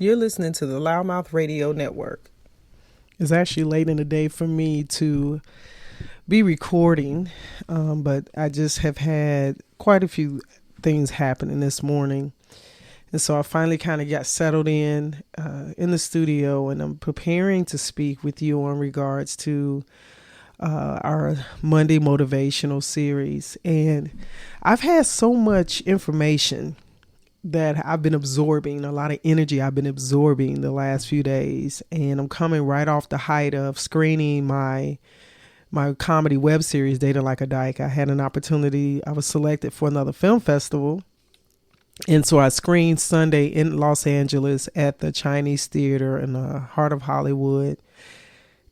You're listening to the Loudmouth Radio Network. It's actually late in the day for me to be recording, but I just have had quite a few things happening this morning. And so I finally kind of got settled in the studio, and I'm preparing to speak with you on regards to our Monday motivational series. And I've had so much information that I've been absorbing, a lot of energy I've been absorbing the last few days. And I'm coming right off the height of screening my comedy web series, Dating Like a Dyke. I had an opportunity. I was selected for another film festival. And so I screened Sunday in Los Angeles at the Chinese Theater in the heart of Hollywood.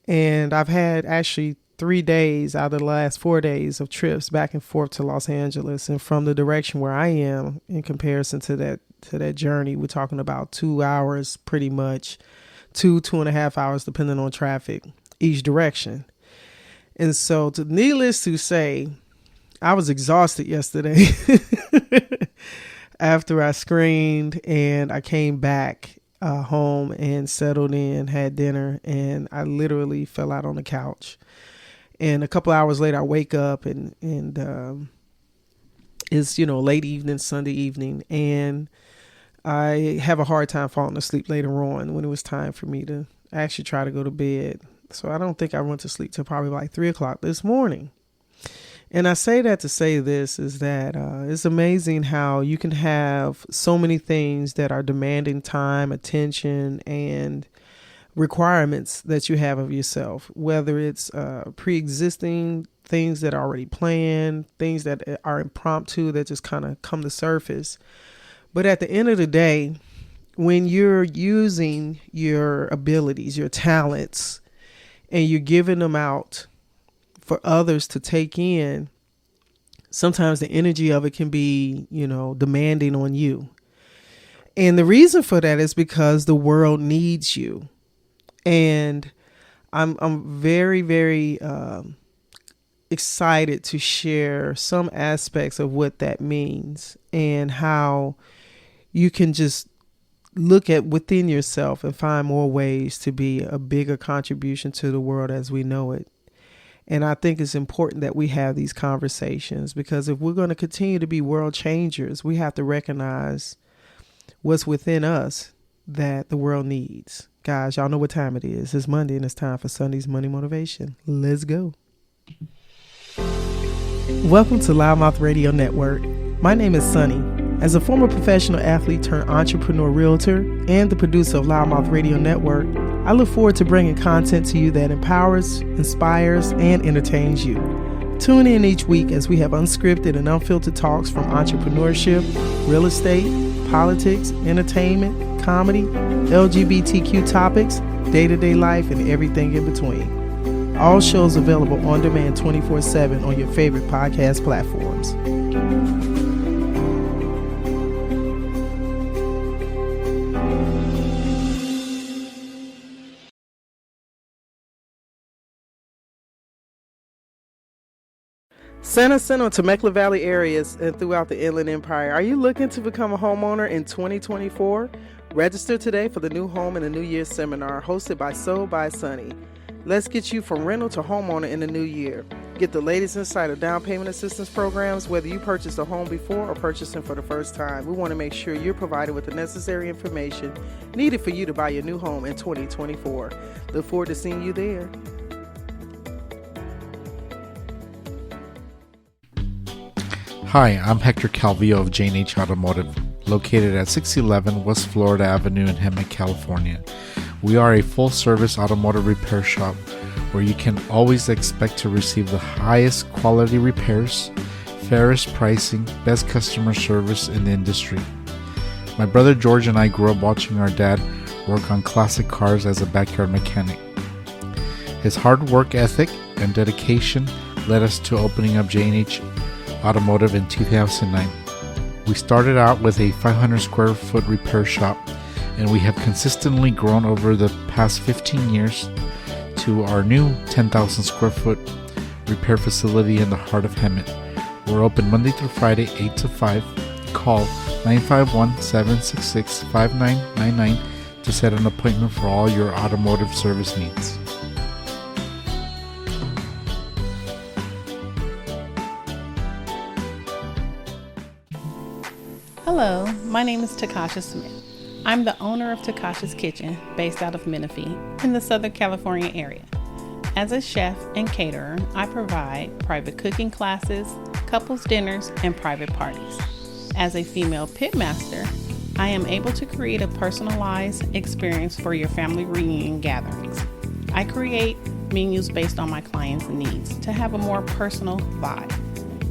And I've had actually 3 days out of the last 4 days of trips back and forth to Los Angeles. And from the direction where I am in comparison to that journey, we're talking about 2 hours, pretty much 2.5 hours, depending on traffic each direction. And so needless to say, I was exhausted yesterday after I screened, and I came back home and settled in, had dinner, and I literally fell out on the couch. And a couple hours later, I wake up and it's, late evening, Sunday evening. And I have a hard time falling asleep later on when it was time for me to actually try to go to bed. So I don't think I went to sleep till probably like 3 o'clock this morning. And I say that to say this is that it's amazing how you can have so many things that are demanding time, attention, and requirements that you have of yourself, whether it's pre-existing things that are already planned, things that are impromptu that just kind of come to surface. But at the end of the day, when you're using your abilities, your talents, and you're giving them out for others to take in, sometimes the energy of it can be, demanding on you. And the reason for that is because the world needs you. And I'm very, very excited to share some aspects of what that means and how you can just look at within yourself and find more ways to be a bigger contribution to the world as we know it. And I think it's important that we have these conversations, because if we're going to continue to be world changers, we have to recognize what's within us that the world needs. Guys, y'all know what time it is. It's Monday, and it's time for Sunday's Money Motivation. Let's go. Welcome to Loudmouth Radio Network. My name is Sonny. As a former professional athlete turned entrepreneur realtor and the producer of Loudmouth Radio Network, I look forward to bringing content to you that empowers, inspires, and entertains you. Tune in each week as we have unscripted and unfiltered talks from entrepreneurship, real estate, politics, entertainment, comedy, LGBTQ topics, day-to-day life, and everything in between. All shows available on demand 24/7 on your favorite podcast platforms. San Jacinto, Temecula Valley areas, and throughout the Inland Empire. Are you looking to become a homeowner in 2024? Register today for the New Home in the New Year seminar hosted by Sold by Sonny. Let's get you from rental to homeowner in the new year. Get the latest insight of down payment assistance programs, whether you purchased a home before or purchasing for the first time. We want to make sure you're provided with the necessary information needed for you to buy your new home in 2024. Look forward to seeing you there. Hi, I'm Hector Calvillo of J&H Automotive, located at 611 West Florida Avenue in Hemet, California. We are a full-service automotive repair shop where you can always expect to receive the highest quality repairs, fairest pricing, best customer service in the industry. My brother George and I grew up watching our dad work on classic cars as a backyard mechanic. His hard work ethic and dedication led us to opening up J&H Automotive in 2009. We started out with a 500 square foot repair shop, and we have consistently grown over the past 15 years to our new 10,000 square foot repair facility in the heart of Hemet. We're open Monday through Friday, 8 to 5. Call 951-766-5999 to to set an appointment for all your automotive service needs. Hello, my name is Takasha Smith. I'm the owner of Takasha's Kitchen, based out of Menifee in the Southern California area. As a chef and caterer, I provide private cooking classes, couples dinners, and private parties. As a female pitmaster, I am able to create a personalized experience for your family reunion gatherings. I create menus based on my clients' needs to have a more personal vibe.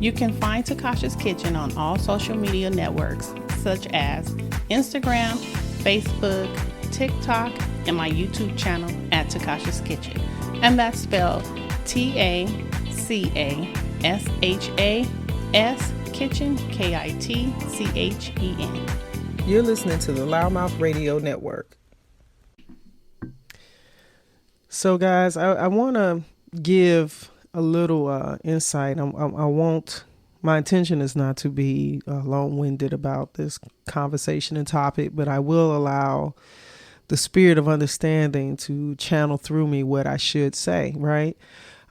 You can find Takasha's Kitchen on all social media networks such as Instagram, Facebook, TikTok, and my YouTube channel at Takasha's Kitchen. And that's spelled TACASHAS Kitchen, KITCHEN. You're listening to the Loudmouth Radio Network. So, guys, I want to give a little insight. I won't. My intention is not to be long-winded about this conversation and topic, but I will allow the spirit of understanding to channel through me what I should say, right?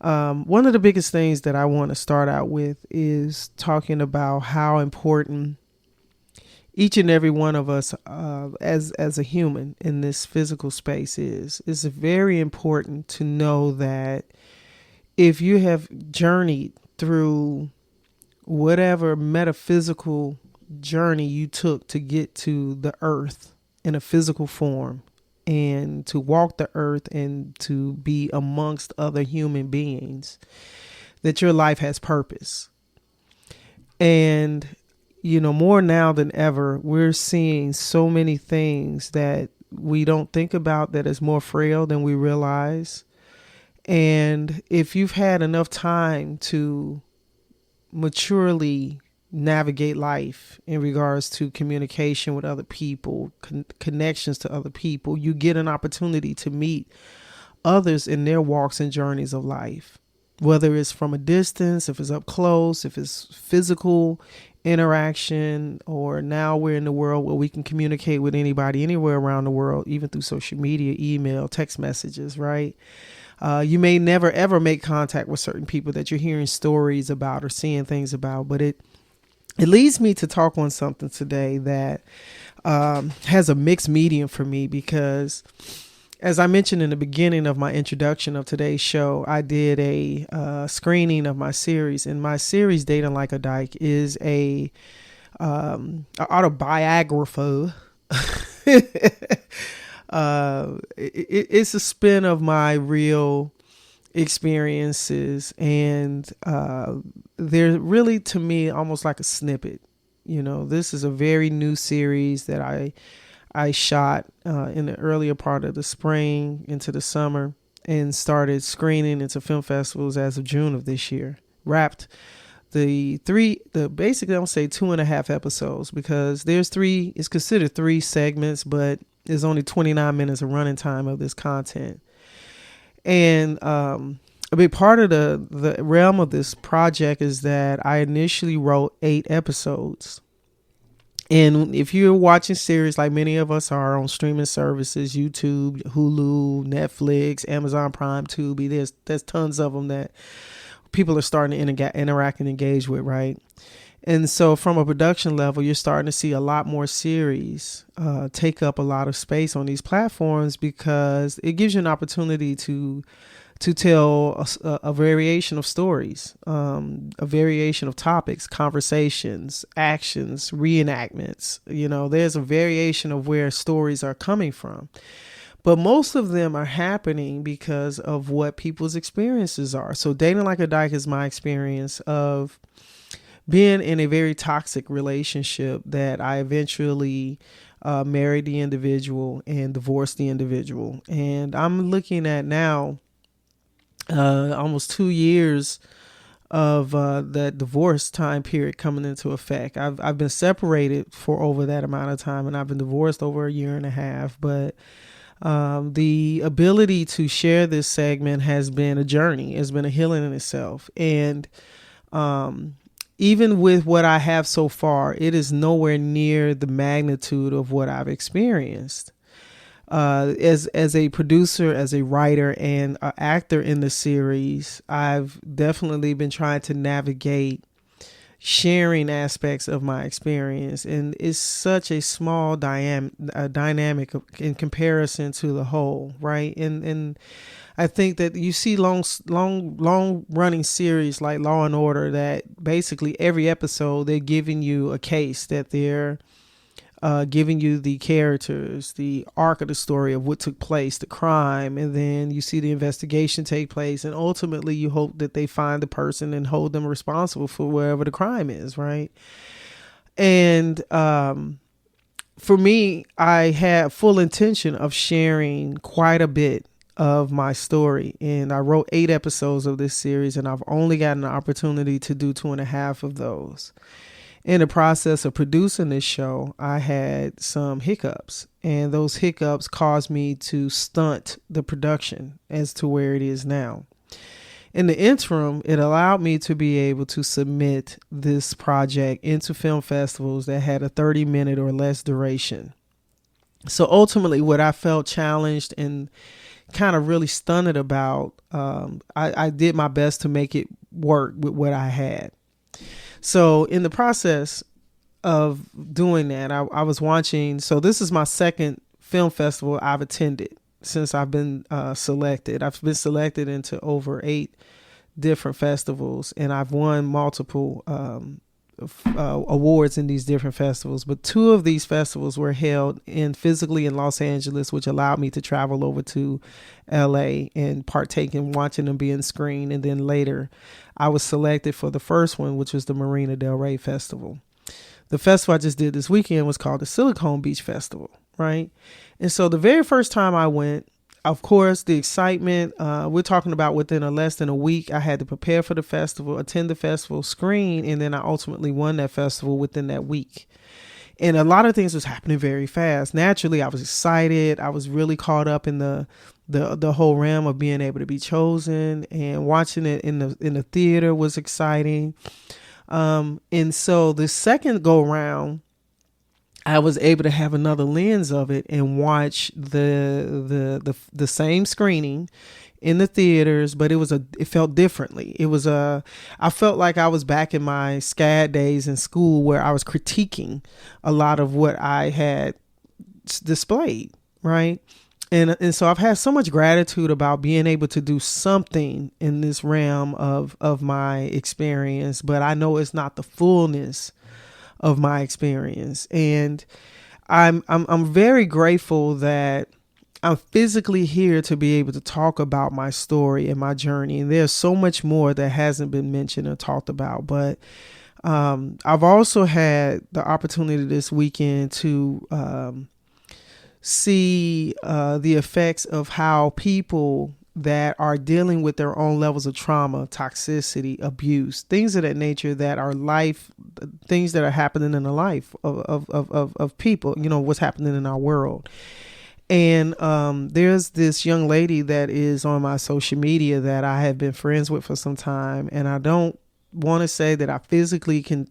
One of the biggest things that I want to start out with is talking about how important each and every one of us as a human in this physical space is. It's very important to know that if you have journeyed through whatever metaphysical journey you took to get to the earth in a physical form and to walk the earth and to be amongst other human beings, that your life has purpose. And, you know, more now than ever, we're seeing so many things that we don't think about that is more frail than we realize. And if you've had enough time to maturely navigate life in regards to communication with other people, connections to other people, you get an opportunity to meet others in their walks and journeys of life, whether it's from a distance, if it's up close, if it's physical interaction, or now we're in the world where we can communicate with anybody anywhere around the world, even through social media, email, text messages, right? You may never, ever make contact with certain people that you're hearing stories about or seeing things about. But it leads me to talk on something today that has a mixed medium for me, because as I mentioned in the beginning of my introduction of today's show, I did a screening of my series. And my series, Dating Like a Dyke, is a autobiography. It's a spin of my real experiences, and they're really, to me, almost like a snippet. You know, this is a very new series that I shot in the earlier part of the spring into the summer, and started screening into film festivals as of June of this year. Wrapped basically, I'll say 2.5 episodes, because it's considered 3 segments, but there's only 29 minutes of running time of this content. And a big part of the realm of this project is that I initially wrote 8 episodes. And if you're watching series like many of us are on streaming services, YouTube, Hulu, Netflix, Amazon Prime, Tubi, there's tons of them that people are starting to interact and engage with, right? And so from a production level, you're starting to see a lot more series take up a lot of space on these platforms, because it gives you an opportunity to tell a variation of stories, a variation of topics, conversations, actions, reenactments. You know, there's a variation of where stories are coming from. But most of them are happening because of what people's experiences are. So Dating Like a Dyke is my experience of being in a very toxic relationship that I eventually married the individual and divorced the individual. And I'm looking at now almost 2 years of that divorce time period coming into effect. I've been separated for over that amount of time, and I've been divorced over 1.5 years. But the ability to share this segment has been a journey. It's been a healing in itself. And even with what I have so far, it is nowhere near the magnitude of what I've experienced. As a producer, as a writer, and an actor in the series, I've definitely been trying to navigate sharing aspects of my experience, and it's such a small dynamic in comparison to the whole, right? And I think that you see long running series like Law and Order that basically every episode they're giving you a case, that they're giving you the characters, the arc of the story of what took place, the crime, and then you see the investigation take place, and ultimately you hope that they find the person and hold them responsible for wherever the crime is, right? And for me, I had full intention of sharing quite a bit of my story, and I wrote 8 episodes of this series, and I've only gotten the opportunity to do 2.5 of those. In the process of producing this show, I had some hiccups, and those hiccups caused me to stunt the production as to where it is now. In the interim, it allowed me to be able to submit this project into film festivals that had a 30-minute or less duration. So ultimately, what I felt challenged and kind of really stunted about, I did my best to make it work with what I had. So in the process of doing that, I was watching. So this is my second film festival I've attended since I've been selected. I've been selected into over 8 different festivals, and I've won multiple awards in these different festivals. But 2 of these festivals were held physically in Los Angeles, which allowed me to travel over to LA and partake in watching them being screened. And then later I was selected for the first one, which was the Marina Del Rey Festival. The festival I just did this weekend was called the Silicon Beach Festival, right? And so the very first time I went, of course, the excitement, we're talking about within less than a week, I had to prepare for the festival, attend the festival, screen, and then I ultimately won that festival within that week. And a lot of things was happening very fast. Naturally, I was excited. I was really caught up in the whole realm of being able to be chosen, and watching it in the theater was exciting. And so the second go round, I was able to have another lens of it and watch the same screening in the theaters, but it felt differently. I felt like I was back in my SCAD days in school, where I was critiquing a lot of what I had displayed, right? And so I've had so much gratitude about being able to do something in this realm of my experience, but I know it's not the fullness of my experience. And I'm very grateful that I'm physically here to be able to talk about my story and my journey. And there's so much more that hasn't been mentioned or talked about. But I've also had the opportunity this weekend to see the effects of how people that are dealing with their own levels of trauma, toxicity, abuse, things of that nature, that are things that are happening in the life of people, what's happening in our world. And there's this young lady that is on my social media that I have been friends with for some time, and I don't want to say that I physically can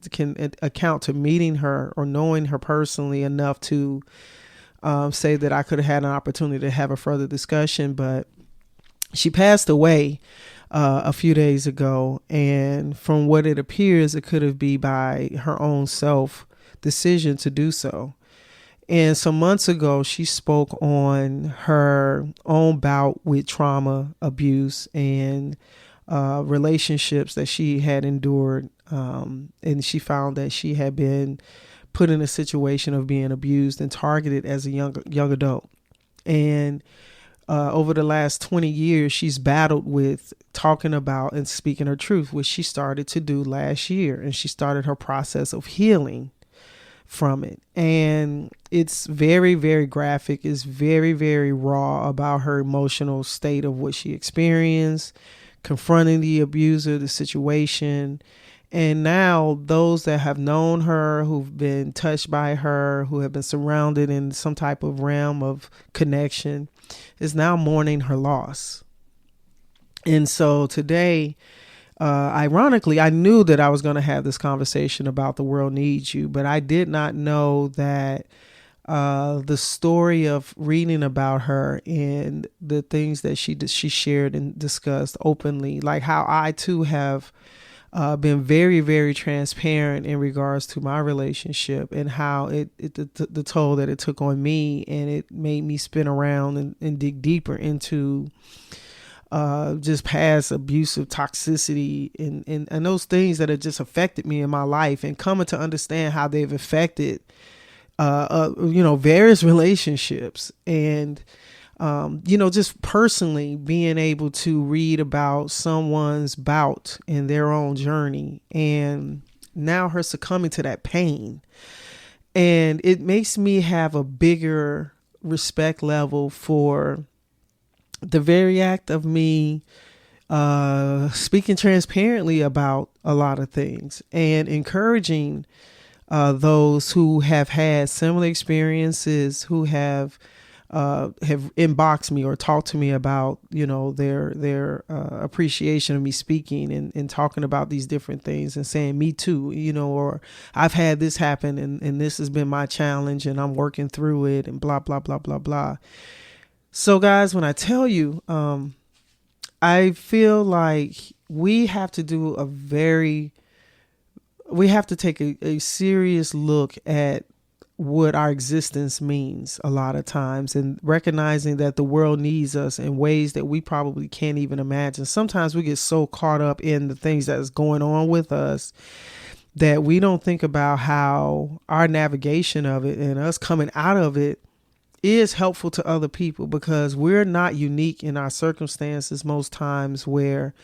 account to meeting her or knowing her personally enough to say that I could have had an opportunity to have a further discussion, but she passed away a few days ago, and from what it appears, it could have been by her own self decision to do so. And some months ago, she spoke on her own bout with trauma, abuse, and relationships that she had endured, and she found that she had been put in a situation of being abused and targeted as a young adult. And over the last 20 years, she's battled with talking about and speaking her truth, which she started to do last year. And she started her process of healing from it. And it's very, very graphic. It's very, very raw about her emotional state of what she experienced, confronting the abuser, the situation. And now those that have known her, who've been touched by her, who have been surrounded in some type of realm of connection, is now mourning her loss. And so today, ironically, I knew that I was going to have this conversation about The World Needs You, but I did not know that the story of reading about her and the things that she shared and discussed openly, like how I too have been very, very transparent in regards to my relationship and how the toll that it took on me, and it made me spin around and dig deeper into just past abusive toxicity and those things that have just affected me in my life, and coming to understand how they've affected various relationships, and just personally being able to read about someone's bout in their own journey, and now her succumbing to that pain. And it makes me have a bigger respect level for the very act of me speaking transparently about a lot of things and encouraging those who have had similar experiences, who have inboxed me or talked to me about, their appreciation of me speaking and talking about these different things and saying me too, or I've had this happen and this has been my challenge and I'm working through it and blah, blah, blah, blah, blah. So guys, when I tell you, I feel like we have to take a serious look at what our existence means a lot of times, and recognizing that the world needs us in ways that we probably can't even imagine. Sometimes we get so caught up in the things that is going on with us that we don't think about how our navigation of it and us coming out of it is helpful to other people, because we're not unique in our circumstances most times, where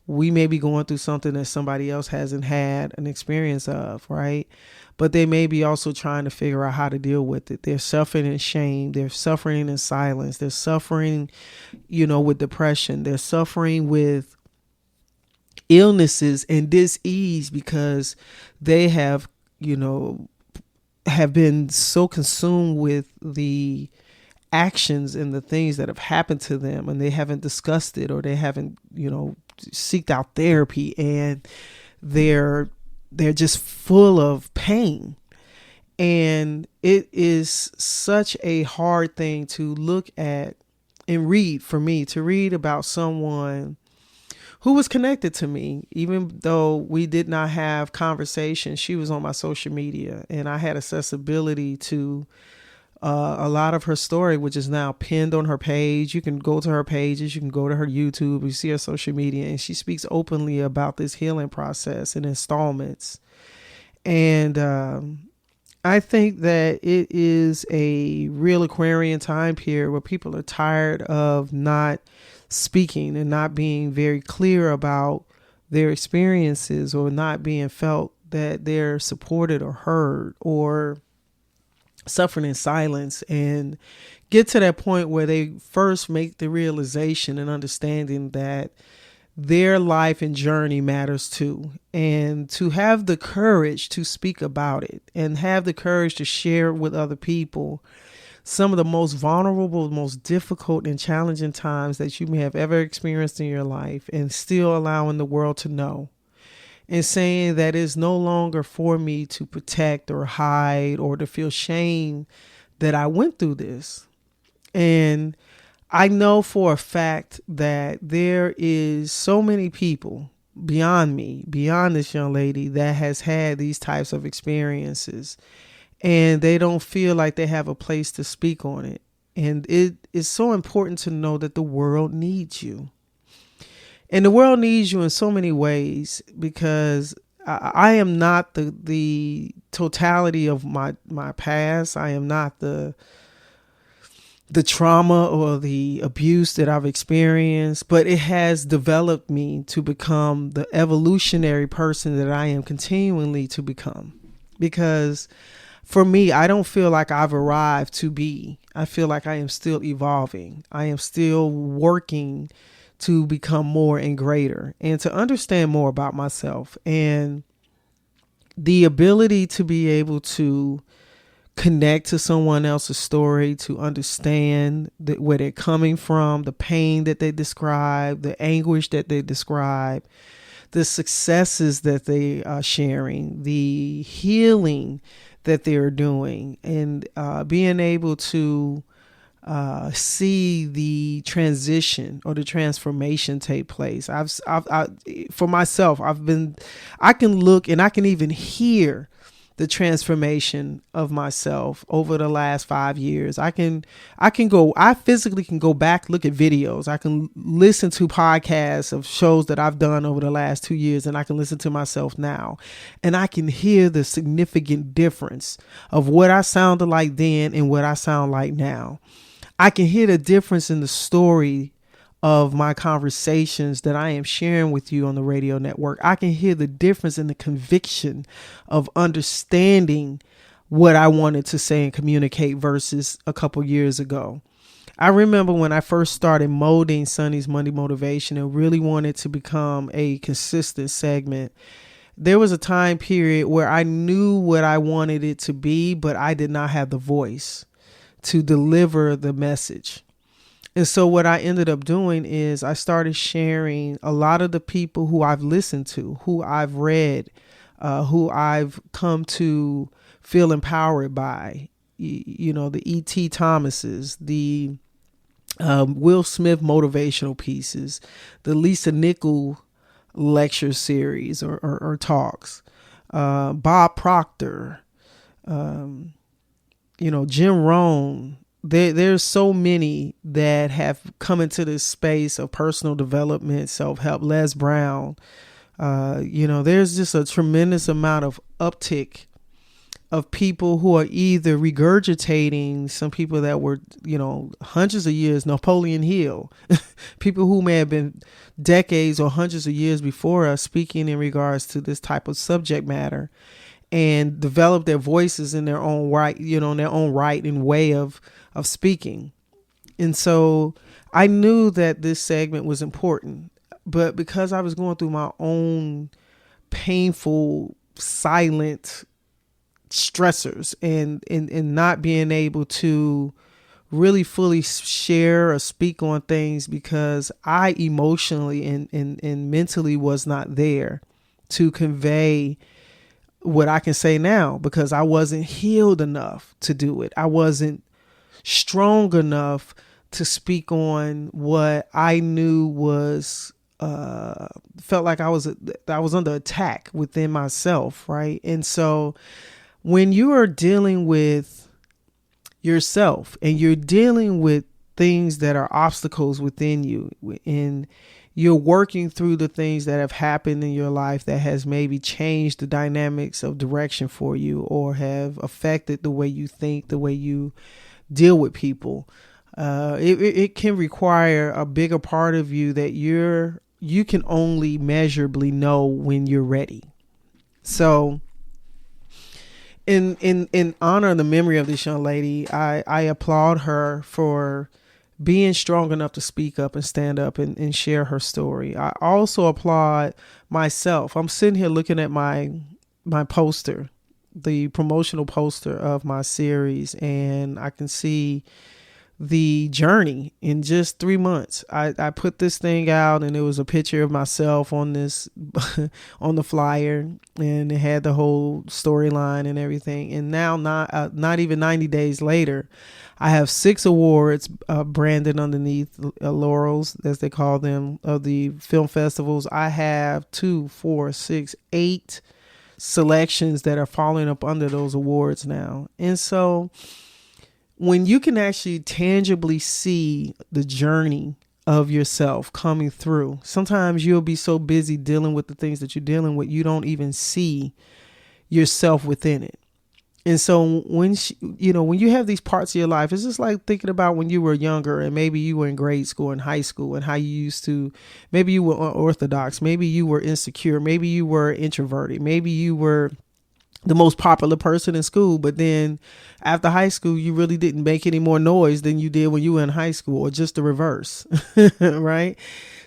we may be going through something that somebody else hasn't had an experience of, right? But they may be also trying to figure out how to deal with it. They're suffering in shame. They're suffering in silence. They're suffering, with depression. They're suffering with illnesses and dis-ease because they have been so consumed with the actions and the things that have happened to them, and they haven't discussed it, or they haven't, seeked out therapy, and they're just full of pain. And it is such a hard thing to look at and read, for me to read about someone who was connected to me, even though we did not have conversations. She was on my social media, and I had accessibility to a lot of her story, which is now pinned on her page. You can go to her pages, you can go to her YouTube, you see her social media, and she speaks openly about this healing process in installments. And I think that it is a real Aquarian time period where people are tired of not speaking and not being very clear about their experiences, or not being felt that they're supported or heard, or suffering in silence, and get to that point where they first make the realization and understanding that their life and journey matters too, and to have the courage to speak about it and have the courage to share with other people some of the most vulnerable, most difficult and challenging times that you may have ever experienced in your life, and still allowing the world to know, and saying that it's no longer for me to protect or hide or to feel shame that I went through this. And I know for a fact that there is so many people beyond me, beyond this young lady, that has had these types of experiences, and they don't feel like they have a place to speak on it. And it is so important to know that the world needs you. And the world needs you in so many ways, because I am not the totality of my past. I am not the trauma or the abuse that I've experienced, but it has developed me to become the evolutionary person that I am continually to become. Because for me, I don't feel like I've arrived to be. I feel like I am still evolving. I am still working to become more and greater, and to understand more about myself, and the ability to be able to connect to someone else's story, to understand where they're coming from, the pain that they describe, the anguish that they describe, the successes that they are sharing, the healing that they're doing, and being able to see the transition or the transformation take place. For myself, I can look and I can even hear the transformation of myself over the last 5 years. I physically can go back, look at videos. I can listen to podcasts of shows that I've done over the last 2 years, and I can listen to myself now, and I can hear the significant difference of what I sounded like then and what I sound like now. I can hear the difference in the story of my conversations that I am sharing with you on the radio network. I can hear the difference in the conviction of understanding what I wanted to say and communicate versus a couple years ago. I remember when I first started molding Sonny's Monday Motivation and really wanted to become a consistent segment. There was a time period where I knew what I wanted it to be, but I did not have the voice to deliver the message. And so what I ended up doing is I started sharing a lot of the people who I've listened to, who I've read, who I've come to feel empowered by, the E.T. Thomases, the Will Smith motivational pieces, the Lisa Nichol lecture series or talks, Bob Proctor, Jim Rohn. There's so many that have come into this space of personal development, self-help. Les Brown, there's just a tremendous amount of uptick of people who are either regurgitating some people that were, hundreds of years, Napoleon Hill, people who may have been decades or hundreds of years before us speaking in regards to this type of subject matter, and develop their voices in their own right, in their own right and way of speaking. And so I knew that this segment was important, but because I was going through my own painful, silent stressors and not being able to really fully share or speak on things because I emotionally and mentally was not there to convey what I can say now, because I wasn't healed enough to do it. I wasn't strong enough to speak on what I knew was felt like I was under attack within myself, right? And so when you are dealing with yourself and you're dealing with things that are obstacles within you, and you're working through the things that have happened in your life that has maybe changed the dynamics of direction for you or have affected the way you think, the way you deal with people, it can require a bigger part of you that you can only measurably know when you're ready. So in honor of the memory of this young lady, I applaud her for being strong enough to speak up and stand up and share her story. I also applaud myself. I'm sitting here looking at my poster, the promotional poster of my series, and I can see the journey in just 3 months. I put this thing out, and it was a picture of myself on this on the flyer, and it had the whole storyline and everything. And now, not even 90 days later, I have 6 awards branded underneath laurels, as they call them, of the film festivals. I have 2, 4, 6, 8 selections that are falling up under those awards now. And so when you can actually tangibly see the journey of yourself coming through, sometimes you'll be so busy dealing with the things that you're dealing with, you don't even see yourself within it. And so when you have these parts of your life, it's just like thinking about when you were younger and maybe you were in grade school and high school and how you used to, maybe you were unorthodox, maybe you were insecure, maybe you were introverted, maybe you were the most popular person in school, but then after high school, you really didn't make any more noise than you did when you were in high school, or just the reverse, right?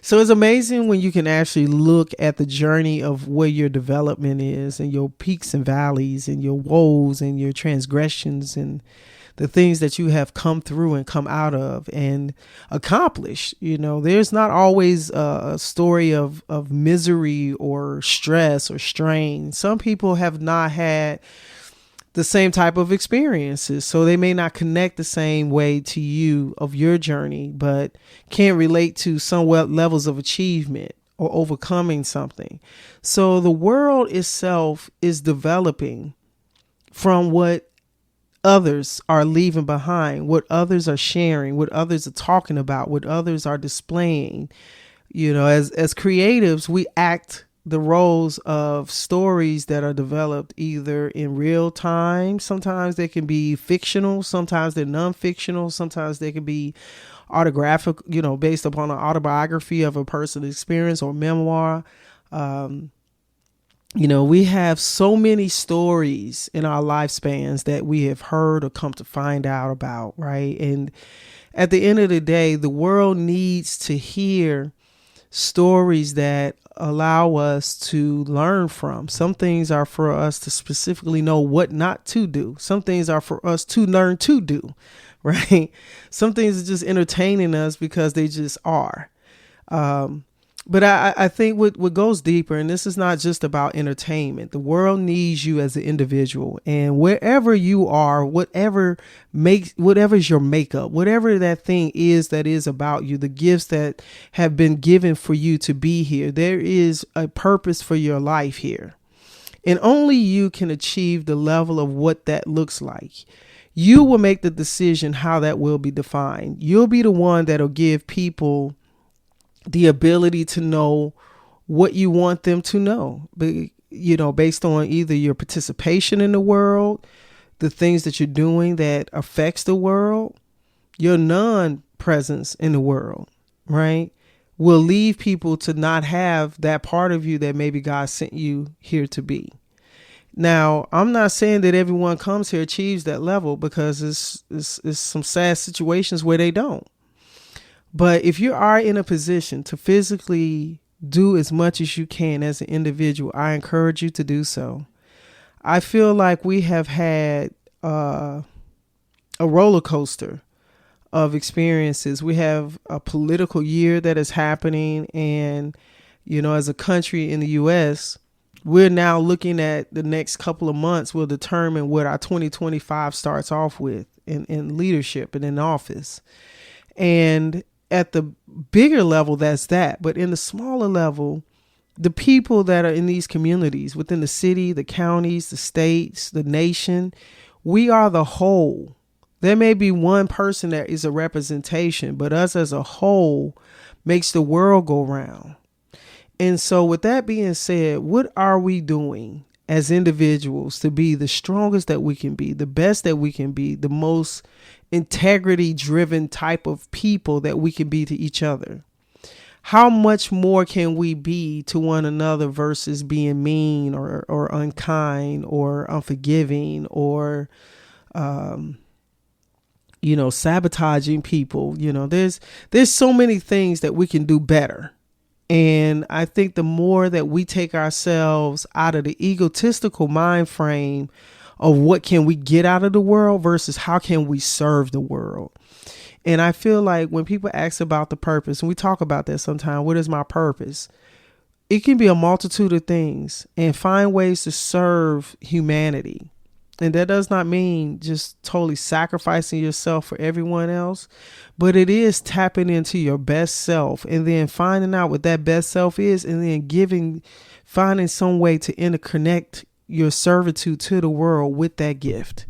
So it's amazing when you can actually look at the journey of where your development is and your peaks and valleys and your woes and your transgressions and the things that you have come through and come out of and accomplished. There's not always a story of misery or stress or strain. Some people have not had the same type of experiences. So they may not connect the same way to you of your journey, but can relate to somewhat levels of achievement or overcoming something. So the world itself is developing from what others are leaving behind, what others are sharing, what others are talking about, what others are displaying. As creatives, we act the roles of stories that are developed either in real time. Sometimes they can be fictional. Sometimes they're non-fictional. Sometimes they can be autographic, based upon an autobiography of a person's experience or memoir. We have so many stories in our lifespans that we have heard or come to find out about, right? And at the end of the day, the world needs to hear stories that allow us to learn from. Some things are for us to specifically know what not to do. Some things are for us to learn to do, right? Some things are just entertaining us because they just are. But I think what goes deeper, and this is not just about entertainment. The world needs you as an individual, and wherever you are, whatever is your makeup, whatever that thing is that is about you, the gifts that have been given for you to be here, there is a purpose for your life here. And only you can achieve the level of what that looks like. You will make the decision how that will be defined. You'll be the one that'll give people the ability to know what you want them to know, based on either your participation in the world, the things that you're doing that affects the world, your non-presence in the world, right? Will leave people to not have that part of you that maybe God sent you here to be. Now, I'm not saying that everyone comes here achieves that level, because it's some sad situations where they don't. But if you are in a position to physically do as much as you can as an individual, I encourage you to do so. I feel like we have had a roller coaster of experiences. We have a political year that is happening. And, as a country in the U.S., we're now looking at the next couple of months will determine what our 2025 starts off with in leadership and in office. And at the bigger level, that's that. But in the smaller level, the people that are in these communities within the city, the counties, the states, the nation, we are the whole. There may be one person that is a representation, but us as a whole makes the world go round. And so with that being said, what are we doing as individuals to be the strongest that we can be, the best that we can be, the most integrity driven type of people that we can be to each other? How much more can we be to one another versus being mean or unkind or unforgiving or, sabotaging people? There's so many things that we can do better. And I think the more that we take ourselves out of the egotistical mind frame of what can we get out of the world versus how can we serve the world. And I feel like when people ask about the purpose, and we talk about that sometimes, what is my purpose? It can be a multitude of things, and find ways to serve humanity. And that does not mean just totally sacrificing yourself for everyone else, but it is tapping into your best self and then finding out what that best self is, and then finding some way to interconnect your servitude to the world with that gift.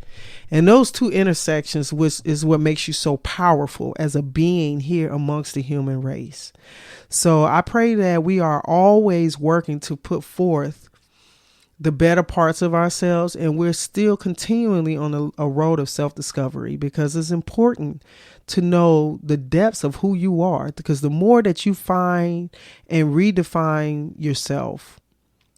And those two intersections, which is what makes you so powerful as a being here amongst the human race. So I pray that we are always working to put forth the better parts of ourselves, and we're still continually on a road of self-discovery, because it's important to know the depths of who you are, because the more that you find and redefine yourself,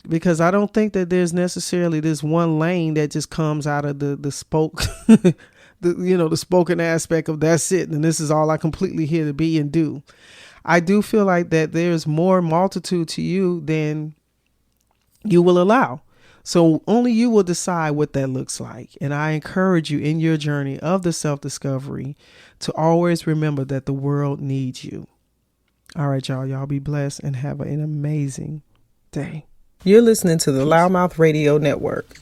because I don't think that there's necessarily this one lane that just comes out of the spoke, the spoken aspect of that's it, and this is all I completely here to be and do. I do feel like that there's more multitude to you than you will allow. So only you will decide what that looks like. And I encourage you in your journey of the self-discovery to always remember that the world needs you. All right, y'all. Y'all be blessed and have an amazing day. You're listening to the Loudmouth Radio Network.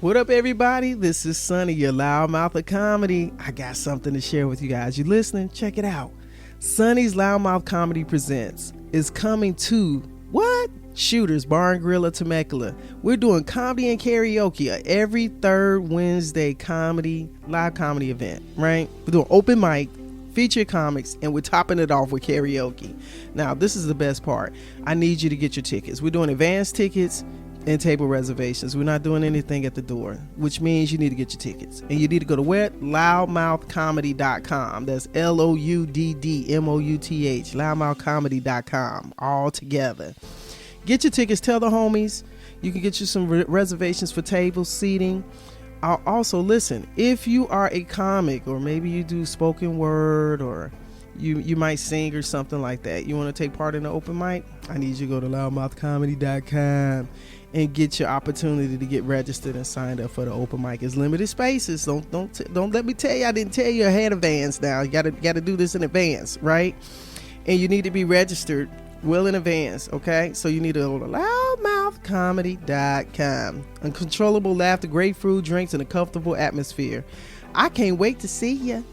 What up, everybody? This is Sonny, your loudmouth of comedy. I got something to share with you guys. You listening? Check it out. Sonny's Loudmouth Comedy Presents is coming to what? Shooters Bar and Grill of Temecula. We're doing comedy and karaoke every third Wednesday live comedy event, right? We're doing open mic, feature comics, and we're topping it off with karaoke. Now, this is the best part. I need you to get your tickets. We're doing advance tickets and table reservations. We're not doing anything at the door, which means you need to get your tickets. And you need to go to where? loudmouthcomedy.com. That's LOUDDMOUTH, loudmouthcomedy.com, all together. Get your tickets. Tell the homies. You can get you some reservations for tables, seating. Also, listen, if you are a comic, or maybe you do spoken word, or you might sing or something like that, you want to take part in the open mic, I need you to go to loudmouthcomedy.com and get your opportunity to get registered and signed up for the open mic. It's limited spaces. Don't let me tell you I didn't tell you ahead of advance. Now you gotta do this in advance, right? And you need to be registered well in advance, okay? So you need to go to loudmouthcomedy.com. Uncontrollable laughter, great food, drinks, and a comfortable atmosphere. I can't wait to see you.